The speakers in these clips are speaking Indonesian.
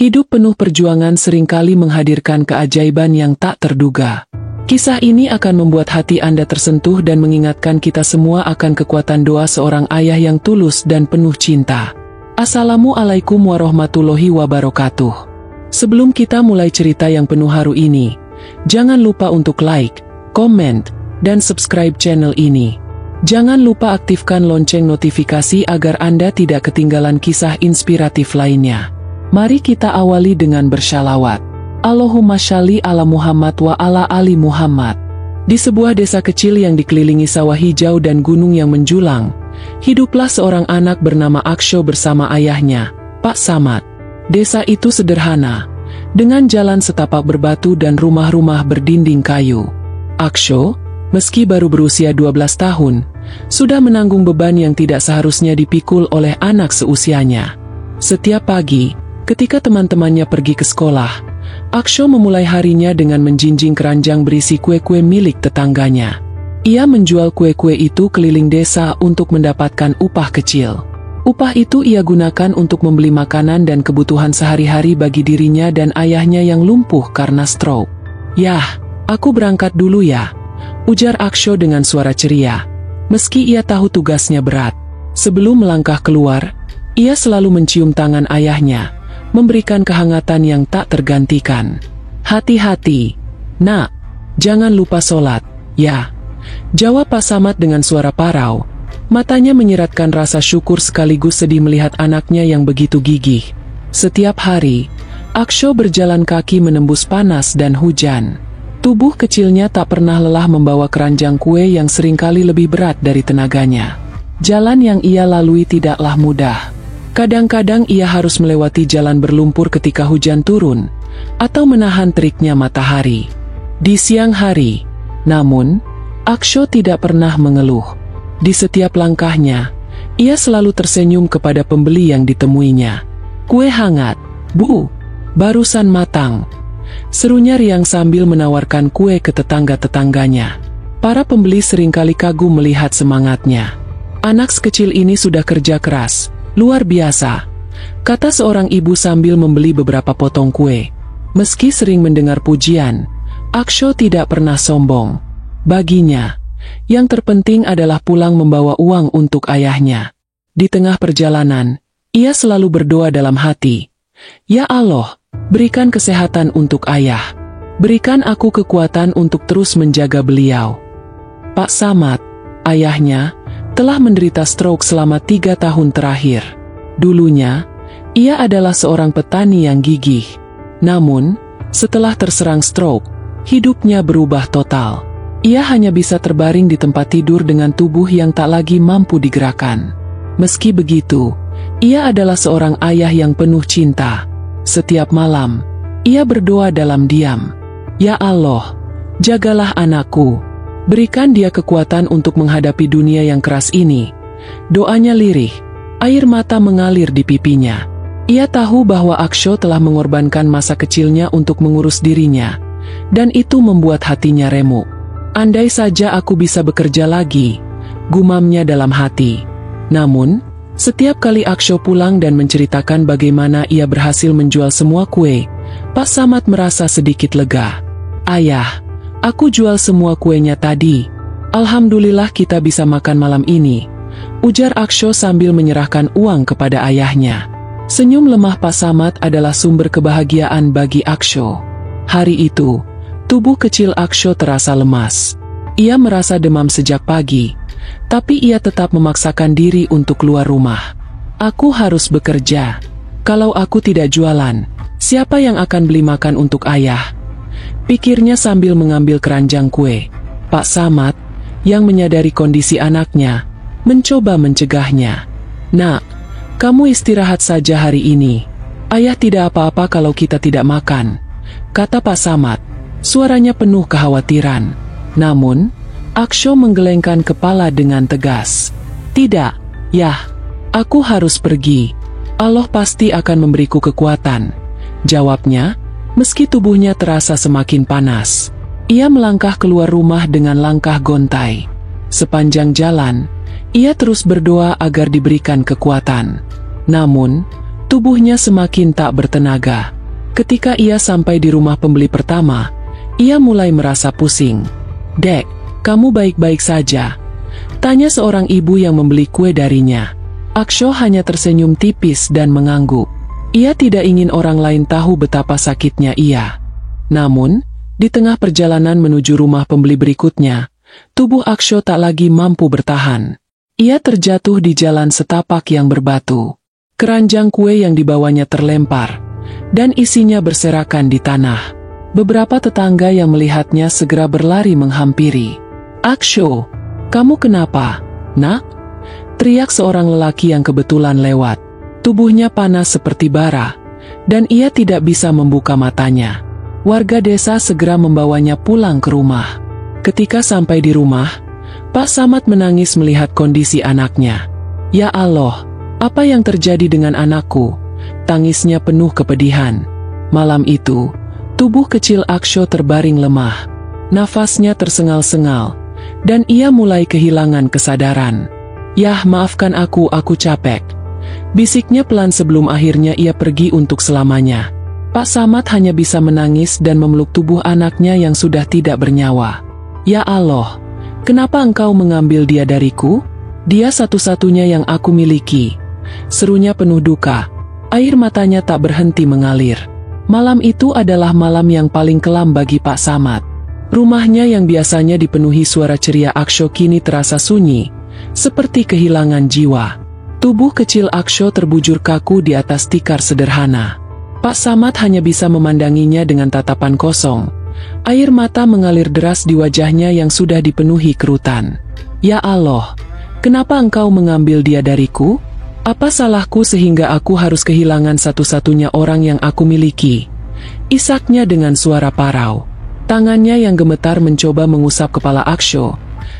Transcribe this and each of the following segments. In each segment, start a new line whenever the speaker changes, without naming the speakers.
Hidup penuh perjuangan seringkali menghadirkan keajaiban yang tak terduga. Kisah ini akan membuat hati Anda tersentuh dan mengingatkan kita semua akan kekuatan doa seorang ayah yang tulus dan penuh cinta. Assalamualaikum warahmatullahi wabarakatuh. Sebelum kita mulai cerita yang penuh haru ini, jangan lupa untuk like, komen, dan subscribe channel ini. Jangan lupa aktifkan lonceng notifikasi agar Anda tidak ketinggalan kisah inspiratif lainnya. Mari kita awali dengan bersyalawat. Allahumma shalli ala Muhammad wa ala ali Muhammad. Di sebuah desa kecil yang dikelilingi sawah hijau dan gunung yang menjulang, hiduplah seorang anak bernama Aksho bersama ayahnya, Pak Samad. Desa itu sederhana, dengan jalan setapak berbatu dan rumah-rumah berdinding kayu. Aksho, meski baru berusia 12 tahun, sudah menanggung beban yang tidak seharusnya dipikul oleh anak seusianya. Setiap pagi, ketika teman-temannya pergi ke sekolah, Aksho memulai harinya dengan menjinjing keranjang berisi kue-kue milik tetangganya. Ia menjual kue-kue itu keliling desa untuk mendapatkan upah kecil. Upah itu ia gunakan untuk membeli makanan dan kebutuhan sehari-hari bagi dirinya dan ayahnya yang lumpuh karena stroke. "Yah, aku berangkat dulu ya," ujar Aksho dengan suara ceria. Meski ia tahu tugasnya berat, sebelum melangkah keluar, ia selalu mencium tangan ayahnya, memberikan kehangatan yang tak tergantikan. "Hati-hati, nak, jangan lupa sholat, ya," jawab Pak Samad dengan suara parau. Matanya menyiratkan rasa syukur sekaligus sedih melihat anaknya yang begitu gigih. Setiap hari, Aksho berjalan kaki menembus panas dan hujan. Tubuh kecilnya tak pernah lelah membawa keranjang kue yang seringkali lebih berat dari tenaganya. Jalan yang ia lalui tidaklah mudah. Kadang-kadang ia harus melewati jalan berlumpur ketika hujan turun, atau menahan teriknya matahari. Di siang hari, namun, Aksho tidak pernah mengeluh. Di setiap langkahnya, ia selalu tersenyum kepada pembeli yang ditemuinya. "Kue hangat, Bu, barusan matang," serunya riang sambil menawarkan kue ke tetangga-tetangganya. Para pembeli seringkali kagum melihat semangatnya. "Anak sekecil ini sudah kerja keras, luar biasa," kata seorang ibu sambil membeli beberapa potong kue. Meski sering mendengar pujian, Aksho tidak pernah sombong. Baginya, yang terpenting adalah pulang membawa uang untuk ayahnya. Di tengah perjalanan, ia selalu berdoa dalam hati, "Ya Allah, berikan kesehatan untuk ayah. Berikan aku kekuatan untuk terus menjaga beliau." Pak Samad, ayahnya, telah menderita stroke selama 3 tahun terakhir. Dulunya, ia adalah seorang petani yang gigih. Namun, setelah terserang stroke, hidupnya berubah total. Ia hanya bisa terbaring di tempat tidur dengan tubuh yang tak lagi mampu digerakkan. Meski begitu, ia adalah seorang ayah yang penuh cinta. Setiap malam, ia berdoa dalam diam, "Ya Allah, jagalah anakku. Berikan dia kekuatan untuk menghadapi dunia yang keras ini." Doanya lirih, air mata mengalir di pipinya. Ia tahu bahwa Aksho telah mengorbankan masa kecilnya untuk mengurus dirinya, dan itu membuat hatinya remuk. "Andai saja aku bisa bekerja lagi," gumamnya dalam hati. Namun, setiap kali Aksho pulang dan menceritakan bagaimana ia berhasil menjual semua kue, Pak Samad merasa sedikit lega. "Ayah, aku jual semua kuenya tadi. Alhamdulillah kita bisa makan malam ini," ujar Aksho sambil menyerahkan uang kepada ayahnya. Senyum lemah Pak Samad adalah sumber kebahagiaan bagi Aksho. Hari itu, tubuh kecil Aksho terasa lemas. Ia merasa demam sejak pagi, tapi ia tetap memaksakan diri untuk keluar rumah. "Aku harus bekerja. Kalau aku tidak jualan, siapa yang akan beli makan untuk ayah?" pikirnya sambil mengambil keranjang kue. Pak Samad, yang menyadari kondisi anaknya, mencoba mencegahnya. "Nak, kamu istirahat saja hari ini. Ayah tidak apa-apa kalau kita tidak makan," kata Pak Samad. Suaranya penuh kekhawatiran. Namun, Aksho menggelengkan kepala dengan tegas. "Tidak, Yah, aku harus pergi. Allah pasti akan memberiku kekuatan," jawabnya. Meski tubuhnya terasa semakin panas, ia melangkah keluar rumah dengan langkah gontai. Sepanjang jalan, ia terus berdoa agar diberikan kekuatan. Namun, Tubuhnya semakin tak bertenaga. Ketika ia sampai di rumah pembeli pertama, ia mulai merasa pusing. "Dek, kamu baik-baik saja?" tanya seorang ibu yang membeli kue darinya. Aksho hanya tersenyum tipis dan mengangguk. Ia tidak ingin orang lain tahu betapa sakitnya ia. Namun, di tengah perjalanan menuju rumah pembeli berikutnya, tubuh Aksho tak lagi mampu bertahan. Ia terjatuh di jalan setapak yang berbatu. Keranjang kue yang dibawanya terlempar, dan isinya berserakan di tanah. Beberapa tetangga yang melihatnya segera berlari menghampiri. "Aksho, kamu kenapa, nak?" teriak seorang lelaki yang kebetulan lewat. Tubuhnya panas seperti bara, dan ia tidak bisa membuka matanya. Warga desa segera membawanya pulang ke rumah. Ketika sampai di rumah, Pak Samad menangis melihat kondisi anaknya. "Ya Allah, apa yang terjadi dengan anakku?" tangisnya penuh kepedihan. Malam itu, tubuh kecil Aksho terbaring lemah. Nafasnya tersengal-sengal, dan ia mulai kehilangan kesadaran. "Yah, maafkan aku capek," bisiknya pelan sebelum akhirnya ia pergi untuk selamanya. Pak Samad hanya bisa menangis dan memeluk tubuh anaknya yang sudah tidak bernyawa. "Ya Allah, kenapa engkau mengambil dia dariku? Dia satu-satunya yang aku miliki," serunya penuh duka. Air matanya tak berhenti mengalir. Malam itu adalah malam yang paling kelam bagi Pak Samad. Rumahnya yang biasanya dipenuhi suara ceria Aksho kini terasa sunyi, seperti kehilangan jiwa. Tubuh kecil Aksho terbujur kaku di atas tikar sederhana. Pak Samad hanya bisa memandanginya dengan tatapan kosong. Air mata mengalir deras di wajahnya yang sudah dipenuhi kerutan. "Ya Allah, kenapa engkau mengambil dia dariku? Apa salahku sehingga aku harus kehilangan satu-satunya orang yang aku miliki?" isaknya dengan suara parau. Tangannya yang gemetar mencoba mengusap kepala Aksho,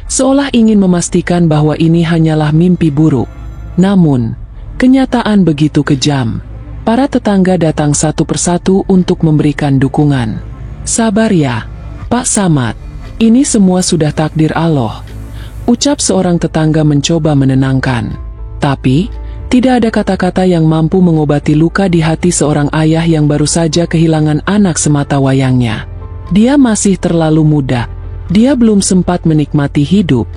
seolah ingin memastikan bahwa ini hanyalah mimpi buruk. Namun, kenyataan begitu kejam. Para tetangga datang satu persatu untuk memberikan dukungan. "Sabar ya, Pak Samad. Ini semua sudah takdir Allah," ucap seorang tetangga mencoba menenangkan. Tapi, tidak ada kata-kata yang mampu mengobati luka di hati seorang ayah yang baru saja kehilangan anak semata wayangnya. Dia masih terlalu muda. Dia belum sempat menikmati hidup.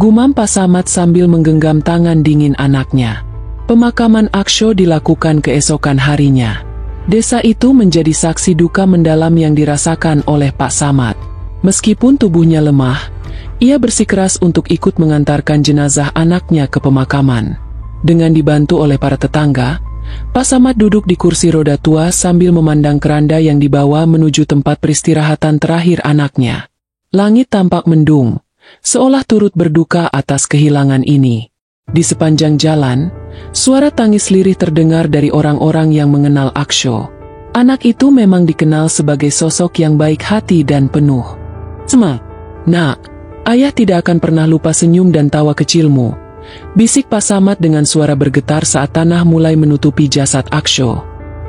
Gumam Pak Samad sambil menggenggam tangan dingin anaknya. Pemakaman Aksho dilakukan keesokan harinya. Desa itu menjadi saksi duka mendalam yang dirasakan oleh Pak Samad. Meskipun tubuhnya lemah, ia bersikeras untuk ikut mengantarkan jenazah anaknya ke pemakaman. Dengan dibantu oleh para tetangga, Pak Samad duduk di kursi roda tua sambil memandang keranda yang dibawa menuju tempat peristirahatan terakhir anaknya. Langit tampak mendung, seolah turut berduka atas kehilangan ini. Di sepanjang jalan, suara tangis lirih terdengar dari orang-orang yang mengenal Aksho. Anak itu memang dikenal sebagai sosok yang baik hati dan penuh semangat. "Nak, ayah tidak akan pernah lupa senyum dan tawa kecilmu," bisik Pak Samad dengan suara bergetar saat tanah mulai menutupi jasad Aksho.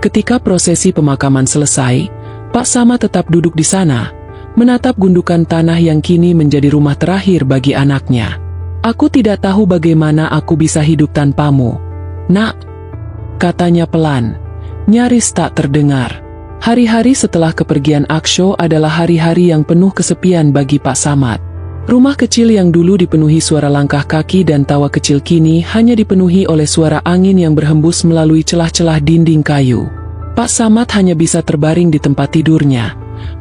Ketika prosesi pemakaman selesai, Pak Samad tetap duduk di sana, menatap gundukan tanah yang kini menjadi rumah terakhir bagi anaknya. "Aku tidak tahu bagaimana aku bisa hidup tanpamu, nak," katanya pelan, nyaris tak terdengar. Hari-hari setelah kepergian Aksho adalah hari-hari yang penuh kesepian bagi Pak Samad. Rumah kecil yang dulu dipenuhi suara langkah kaki dan tawa kecil kini hanya dipenuhi oleh suara angin yang berhembus melalui celah-celah dinding kayu. Pak Samad hanya bisa terbaring di tempat tidurnya,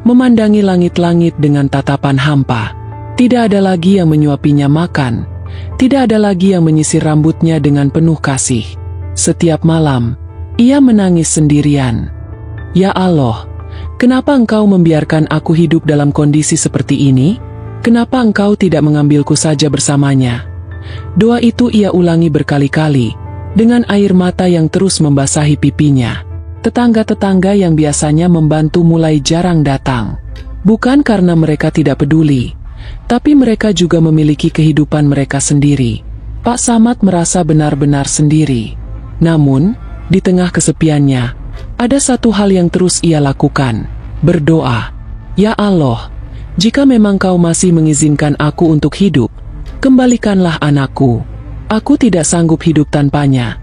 memandangi langit-langit dengan tatapan hampa. Tidak ada lagi yang menyuapinya makan, tidak ada lagi yang menyisir rambutnya dengan penuh kasih. Setiap malam, ia menangis sendirian. "Ya Allah, kenapa engkau membiarkan aku hidup dalam kondisi seperti ini? Kenapa engkau tidak mengambilku saja bersamanya?" Doa itu ia ulangi berkali-kali, dengan air mata yang terus membasahi pipinya. Tetangga-tetangga yang biasanya membantu mulai jarang datang. Bukan karena mereka tidak peduli, tapi mereka juga memiliki kehidupan mereka sendiri. Pak Samad merasa benar-benar sendiri. Namun, di tengah kesepiannya, ada satu hal yang terus ia lakukan, berdoa. "Ya Allah, jika memang kau masih mengizinkan aku untuk hidup, kembalikanlah anakku. Aku tidak sanggup hidup tanpanya.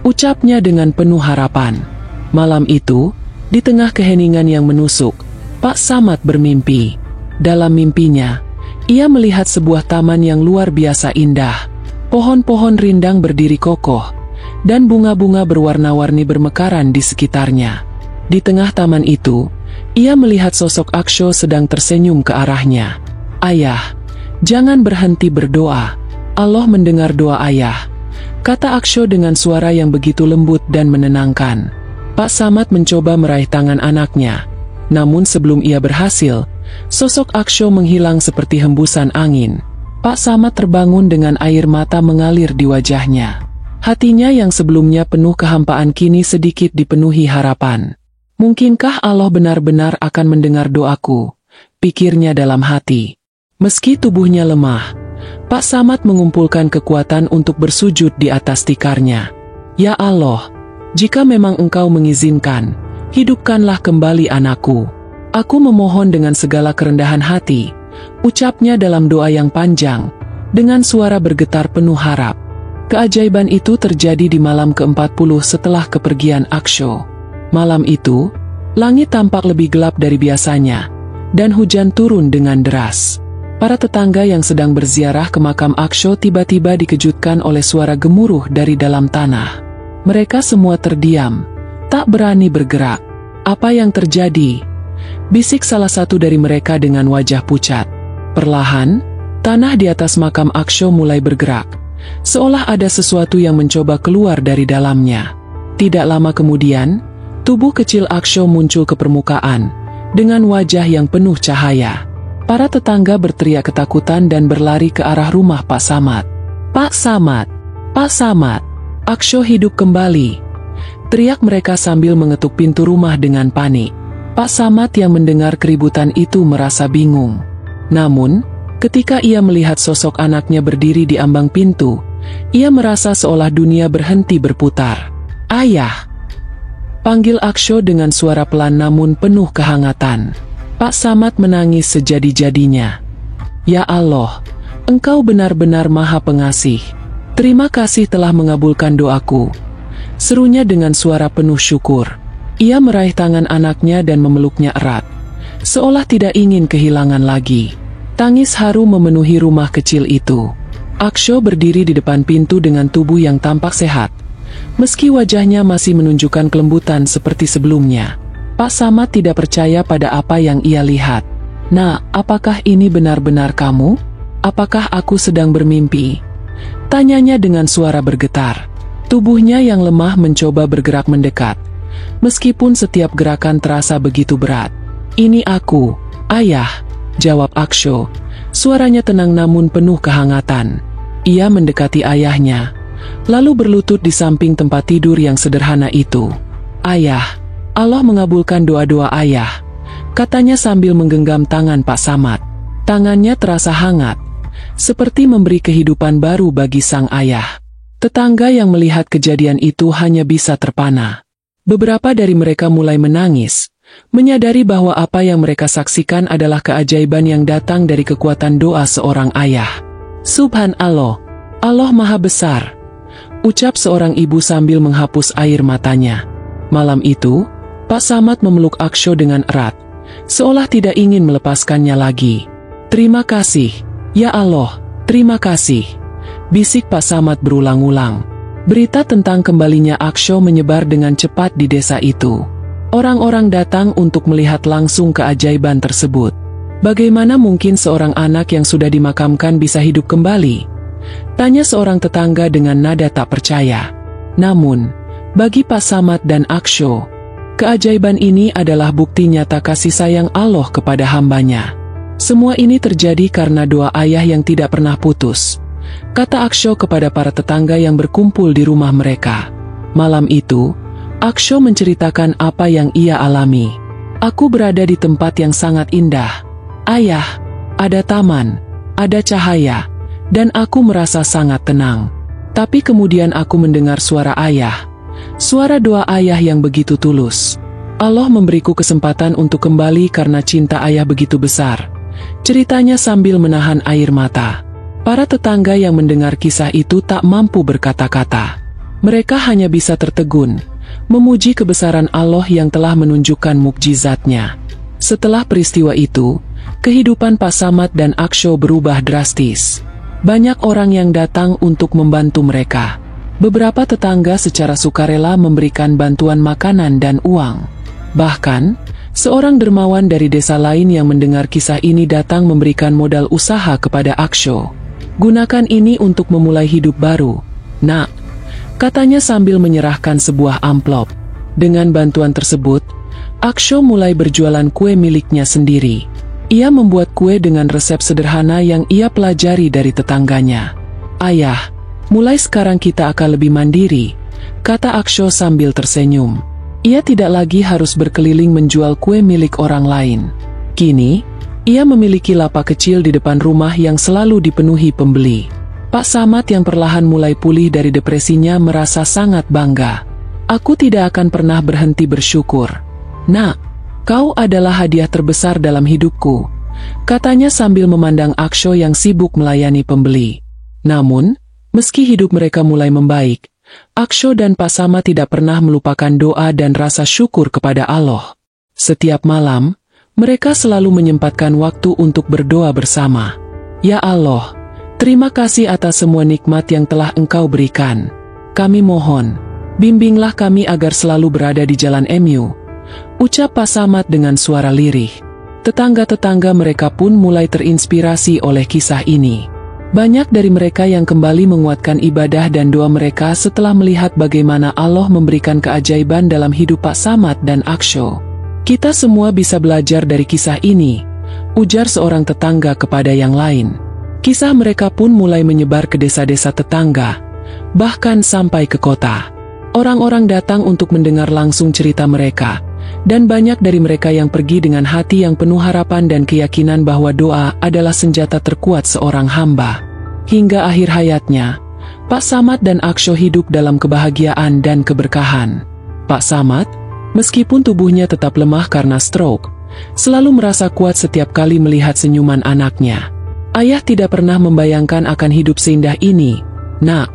ucapnya dengan penuh harapan. Malam itu, di tengah keheningan yang menusuk, Pak Samad bermimpi. Dalam mimpinya, ia melihat sebuah taman yang luar biasa indah. Pohon-pohon rindang berdiri kokoh, dan bunga-bunga berwarna-warni bermekaran di sekitarnya. Di tengah taman itu, ia melihat sosok Aksho sedang tersenyum ke arahnya. "Ayah, jangan berhenti berdoa. Allah mendengar doa ayah," kata Aksho dengan suara yang begitu lembut dan menenangkan. Pak Samad mencoba meraih tangan anaknya. Namun sebelum ia berhasil, sosok Aksho menghilang seperti hembusan angin. Pak Samad terbangun dengan air mata mengalir di wajahnya. Hatinya yang sebelumnya penuh kehampaan kini sedikit dipenuhi harapan. "Mungkinkah Allah benar-benar akan mendengar doaku?" pikirnya dalam hati. Meski tubuhnya lemah, Pak Samad mengumpulkan kekuatan untuk bersujud di atas tikarnya. "Ya Allah, jika memang Engkau mengizinkan, hidupkanlah kembali anakku. Aku memohon dengan segala kerendahan hati," ucapnya dalam doa yang panjang, dengan suara bergetar penuh harap. Keajaiban itu terjadi di malam ke-40 setelah kepergian Aksho. Malam itu, langit tampak lebih gelap dari biasanya, dan hujan turun dengan deras. Para tetangga yang sedang berziarah ke makam Aksho tiba-tiba dikejutkan oleh suara gemuruh dari dalam tanah. Mereka semua terdiam, tak berani bergerak. "Apa yang terjadi?" bisik salah satu dari mereka dengan wajah pucat. Perlahan, tanah di atas makam Aksho mulai bergerak, seolah ada sesuatu yang mencoba keluar dari dalamnya. Tidak lama kemudian, tubuh kecil Aksho muncul ke permukaan, dengan wajah yang penuh cahaya. Para tetangga berteriak ketakutan dan berlari ke arah rumah Pak Samad. "Pak Samad! Pak Samad! Aksho hidup kembali!" teriak mereka sambil mengetuk pintu rumah dengan panik. Pak Samad yang mendengar keributan itu merasa bingung. Namun, ketika ia melihat sosok anaknya berdiri di ambang pintu, ia merasa seolah dunia berhenti berputar. "Ayah!" panggil Aksho dengan suara pelan namun penuh kehangatan. Pak Samad menangis sejadi-jadinya. "Ya Allah, Engkau benar-benar Maha Pengasih. Terima kasih telah mengabulkan doaku," serunya dengan suara penuh syukur. Ia meraih tangan anaknya dan memeluknya erat, seolah tidak ingin kehilangan lagi. Tangis haru memenuhi rumah kecil itu. Aksho berdiri di depan pintu dengan tubuh yang tampak sehat, meski wajahnya masih menunjukkan kelembutan seperti sebelumnya. Pak Samad tidak percaya pada apa yang ia lihat. "Nak, apakah ini benar-benar kamu? Apakah aku sedang bermimpi?" tanyanya dengan suara bergetar. Tubuhnya yang lemah mencoba bergerak mendekat, meskipun setiap gerakan terasa begitu berat. "Ini aku, Ayah," jawab Aksho. Suaranya tenang namun penuh kehangatan. Ia mendekati ayahnya, lalu berlutut di samping tempat tidur yang sederhana itu. "Ayah, Allah mengabulkan doa-doa ayah," katanya sambil menggenggam tangan Pak Samad. Tangannya terasa hangat, seperti memberi kehidupan baru bagi sang ayah. Tetangga yang melihat kejadian itu hanya bisa terpana. Beberapa dari mereka mulai menangis, menyadari bahwa apa yang mereka saksikan adalah keajaiban yang datang dari kekuatan doa seorang ayah. "Subhanallah, Allah Maha Besar," ucap seorang ibu sambil menghapus air matanya. Malam itu, Pak Samad memeluk Aksho dengan erat, seolah tidak ingin melepaskannya lagi. "Terima kasih, ya Allah, terima kasih," bisik Pak Samad berulang-ulang. Berita tentang kembalinya Aksho menyebar dengan cepat di desa itu. Orang-orang datang untuk melihat langsung keajaiban tersebut. "Bagaimana mungkin seorang anak yang sudah dimakamkan bisa hidup kembali?" tanya seorang tetangga dengan nada tak percaya. Namun, bagi Pak Samad dan Aksho, keajaiban ini adalah bukti nyata kasih sayang Allah kepada hambanya. "Semua ini terjadi karena doa ayah yang tidak pernah putus," kata Aksho kepada para tetangga yang berkumpul di rumah mereka. Malam itu, Aksho menceritakan apa yang ia alami. "Aku berada di tempat yang sangat indah. Ayah, ada taman, ada cahaya, dan aku merasa sangat tenang. Tapi kemudian aku mendengar suara ayah. Suara doa ayah yang begitu tulus. Allah memberiku kesempatan untuk kembali karena cinta ayah begitu besar," ceritanya sambil menahan air mata. Para tetangga yang mendengar kisah itu tak mampu berkata-kata. Mereka hanya bisa tertegun, memuji kebesaran Allah yang telah menunjukkan mukjizatnya. Setelah peristiwa itu, kehidupan Pak Samad dan Aksho berubah drastis. Banyak orang yang datang untuk membantu mereka. Beberapa tetangga secara sukarela memberikan bantuan makanan dan uang. Bahkan, seorang dermawan dari desa lain yang mendengar kisah ini datang memberikan modal usaha kepada Aksho. "Gunakan ini untuk memulai hidup baru, Nak," katanya sambil menyerahkan sebuah amplop. Dengan bantuan tersebut, Aksho mulai berjualan kue miliknya sendiri. Ia membuat kue dengan resep sederhana yang ia pelajari dari tetangganya. "Ayah, mulai sekarang kita akan lebih mandiri," kata Aksho sambil tersenyum. Ia tidak lagi harus berkeliling menjual kue milik orang lain. Kini, ia memiliki lapak kecil di depan rumah yang selalu dipenuhi pembeli. Pak Samad yang perlahan mulai pulih dari depresinya merasa sangat bangga. "Aku tidak akan pernah berhenti bersyukur. Nak, kau adalah hadiah terbesar dalam hidupku," katanya sambil memandang Aksho yang sibuk melayani pembeli. Namun, meski hidup mereka mulai membaik, Aksho dan Pak Samad tidak pernah melupakan doa dan rasa syukur kepada Allah. Setiap malam, mereka selalu menyempatkan waktu untuk berdoa bersama. "Ya Allah, terima kasih atas semua nikmat yang telah Engkau berikan. Kami mohon, bimbinglah kami agar selalu berada di jalan MU," ucap Pak Samad dengan suara lirih. Tetangga-tetangga mereka pun mulai terinspirasi oleh kisah ini. Banyak dari mereka yang kembali menguatkan ibadah dan doa mereka setelah melihat bagaimana Allah memberikan keajaiban dalam hidup Pak Samad dan Aksho. "Kita semua bisa belajar dari kisah ini," ujar seorang tetangga kepada yang lain. Kisah mereka pun mulai menyebar ke desa-desa tetangga, bahkan sampai ke kota. Orang-orang datang untuk mendengar langsung cerita mereka, dan banyak dari mereka yang pergi dengan hati yang penuh harapan dan keyakinan bahwa doa adalah senjata terkuat seorang hamba. Hingga akhir hayatnya, Pak Samad dan Aksho hidup dalam kebahagiaan dan keberkahan. Pak Samad, meskipun tubuhnya tetap lemah karena stroke, selalu merasa kuat setiap kali melihat senyuman anaknya. "Ayah tidak pernah membayangkan akan hidup seindah ini, Nak,"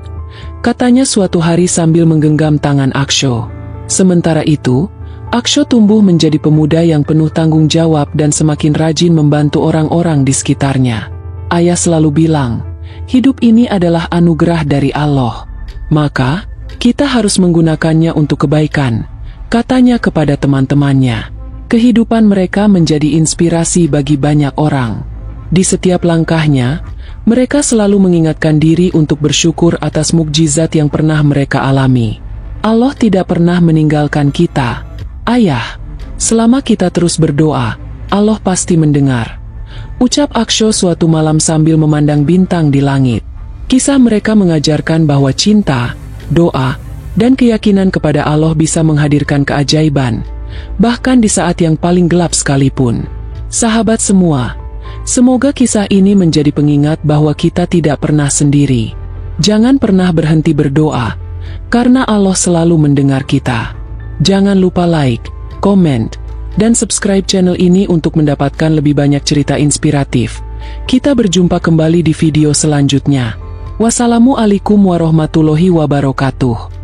katanya suatu hari sambil menggenggam tangan Aksho. Sementara itu, Aksho tumbuh menjadi pemuda yang penuh tanggung jawab dan semakin rajin membantu orang-orang di sekitarnya. Ayah selalu bilang, "Hidup ini adalah anugerah dari Allah. Maka, kita harus menggunakannya untuk kebaikan," katanya kepada teman-temannya. Kehidupan mereka menjadi inspirasi bagi banyak orang. Di setiap langkahnya, mereka selalu mengingatkan diri untuk bersyukur atas mukjizat yang pernah mereka alami. Allah tidak pernah meninggalkan kita. "Ayah, selama kita terus berdoa, Allah pasti mendengar," ucap Aksho suatu malam sambil memandang bintang di langit. Kisah mereka mengajarkan bahwa cinta, doa, dan keyakinan kepada Allah bisa menghadirkan keajaiban, bahkan di saat yang paling gelap sekalipun. Sahabat semua, semoga kisah ini menjadi pengingat bahwa kita tidak pernah sendiri. Jangan pernah berhenti berdoa, karena Allah selalu mendengar kita. Jangan lupa like, komen, dan subscribe channel ini untuk mendapatkan lebih banyak cerita inspiratif. Kita berjumpa kembali di video selanjutnya. Wassalamualaikum warahmatullahi wabarakatuh.